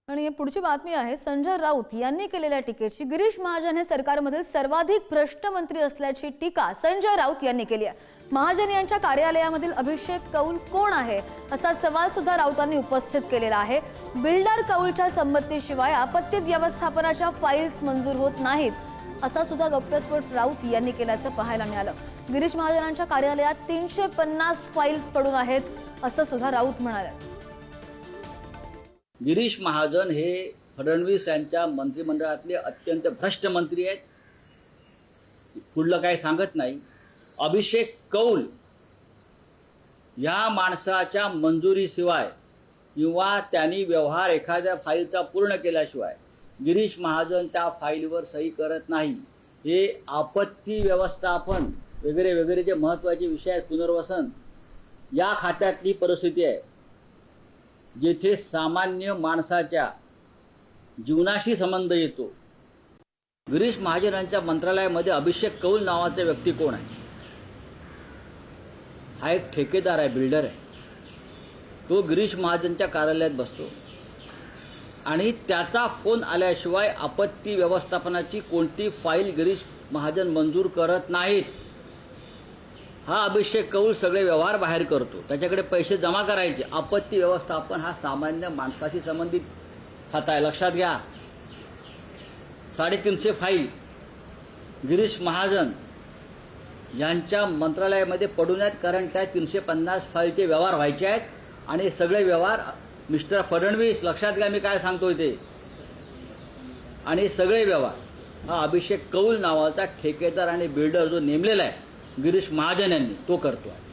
आणि पुढची बातमी आहे संजय राऊत यांनी केलेल्या टीकेची। गिरीश महाजन हे सरकारमधील सर्वाधिक भ्रष्ट मंत्री असल्याची टीका संजय राऊत यांनी केली आहे। महाजन यांच्या कार्यालयामधील अभिषेक कौल कोण आहे असा सवाल सुद्धा राऊतांनी उपस्थित केलेला आहे। बिल्डर कौलच्या संमतीशिवाय आपत्ती व्यवस्थापनाच्या फाईल्स मंजूर होत नाहीत असा सुद्धा गौप्यस्फोट राऊत यांनी केल्याचं पाहायला मिळालं। गिरीश महाजनांच्या कार्यालयात 350 फाईल्स पडून आहेत असं सुद्धा राऊत म्हणाले। गिरीश महाजन हे फडणवीस यांच्या मंत्रिमंडळातले अत्यंत भ्रष्ट मंत्री आहेत। पुढलं काही सांगत नाही। अभिषेक कौल या माणसाच्या मंजुरीशिवाय किंवा त्यांनी व्यवहार एखाद्या फाईलचा पूर्ण केल्याशिवाय गिरीश महाजन त्या फाईलवर सही करत नाही। हे आपत्ती व्यवस्थापन वगैरे वगैरे जे महत्त्वाचे विषय आहेत, पुनर्वसन या खात्यातली परिस्थिती आहे, जेथे सामान्य माणसाच्या जीवनाशी संबंध येतो। गिरीश महाजनांच्या मंत्रालयामध्ये अभिषेक कौल नावाचा व्यक्ती कोण आहे? हा एक ठेकेदार आहे, बिल्डर आहे। तो गिरीश महाजनच्या कार्यालयात बसतो आणि त्याचा फोन आल्याशिवाय आपत्ती व्यवस्थापनाची कोणती फाईल गिरीश महाजन मंजूर करत नाहीत। हा अभिषेक कौल सगळे व्यवहार बाहेर करतो, त्याच्याकडे पैसे जमा करायचे। आपत्ती व्यवस्थापन हा सामान्य माणसाशी संबंधित खाता आहे, लक्षात घ्या। 350 फाईल गिरीश महाजन यांच्या मंत्रालयामध्ये पडून आहेत, कारण त्या 350 फाईलचे व्यवहार व्हायचे आहेत आणि सगळे व्यवहार मिस्टर फडणवीस, लक्षात घ्या मी काय सांगतोय ते, आणि सगळे व्यवहार हा अभिषेक कौल नावाचा ठेकेदार आणि बिल्डर जो नेमलेला आहे गिरीश महाजन यांनी, तो करतो आहे।